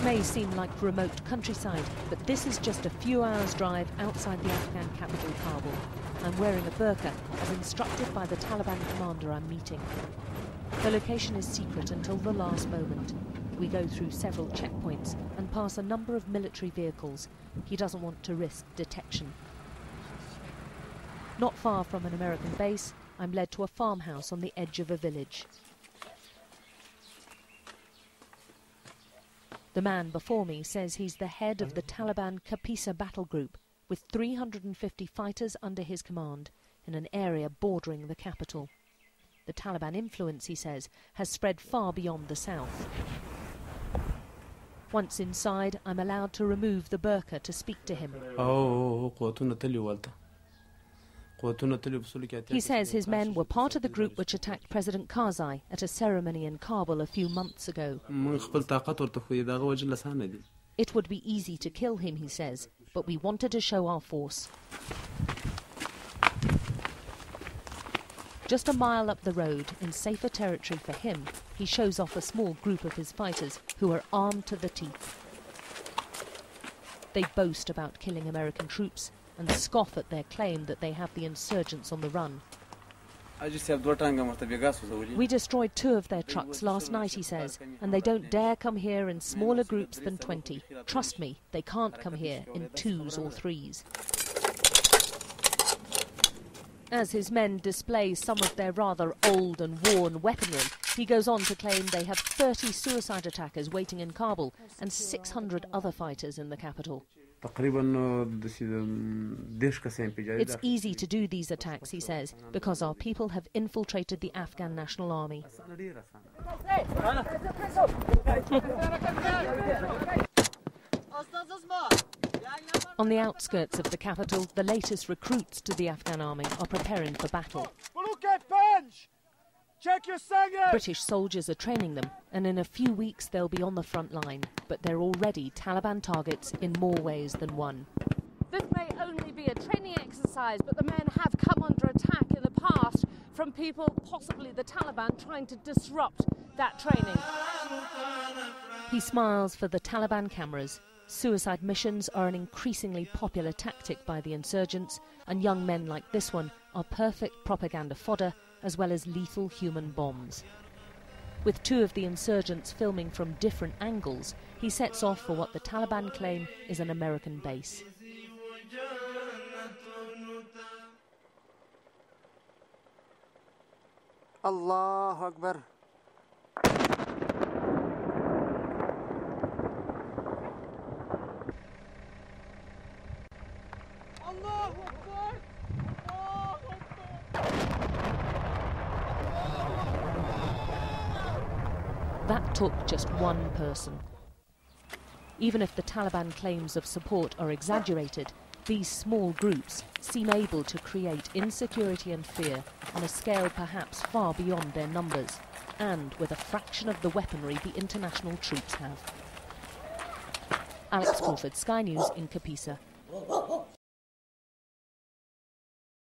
may seem like remote countryside, but this is just a few hours' drive outside the Afghan capital, Kabul. I'm wearing a burqa, as instructed by the Taliban commander I'm meeting. The location is secret until the last moment. We go through several checkpoints and pass a number of military vehicles. He doesn't want to risk detection. Not far from an American base, I'm led to a farmhouse on the edge of a village. The man before me says he's the head of the Taliban Kapisa battle group, with 350 fighters under his command, in an area bordering the capital. The Taliban influence, he says, has spread far beyond the south. Once inside, I'm allowed to remove the burqa to speak to him. He says his men were part of the group which attacked President Karzai at a ceremony in Kabul a few months ago. It would be easy to kill him, he says, but we wanted to show our force. Just a mile up the road, in safer territory for him, he shows off a small group of his fighters who are armed to the teeth. They boast about killing American troops and scoff at their claim that they have the insurgents on the run. We destroyed 2 of their trucks last night, he says, and they don't dare come here in smaller groups than 20. Trust me, they can't come here in 2s or 3s. As his men display some of their rather old and worn weaponry, he goes on to claim they have 30 suicide attackers waiting in Kabul and 600 other fighters in the capital. It's easy to do these attacks, he says, because our people have infiltrated the Afghan National Army. On the outskirts of the capital, the latest recruits to the Afghan army are preparing for battle. British soldiers are training them, and in a few weeks they'll be on the front line. But they're already Taliban targets in more ways than one. This may only be a training exercise, but the men have come under attack in the past from people, possibly the Taliban, trying to disrupt that training. He smiles for the Taliban cameras. Suicide missions are an increasingly popular tactic by the insurgents, and young men like this one are perfect propaganda fodder, as well as lethal human bombs. With 2 of the insurgents filming from different angles, he sets off for what the Taliban claim is an American base. Allahu Akbar. That took just one person. Even if the Taliban claims of support are exaggerated, these small groups seem able to create insecurity and fear on a scale perhaps far beyond their numbers, and with a fraction of the weaponry the international troops have. Alex Crawford, Sky News in Kapisa.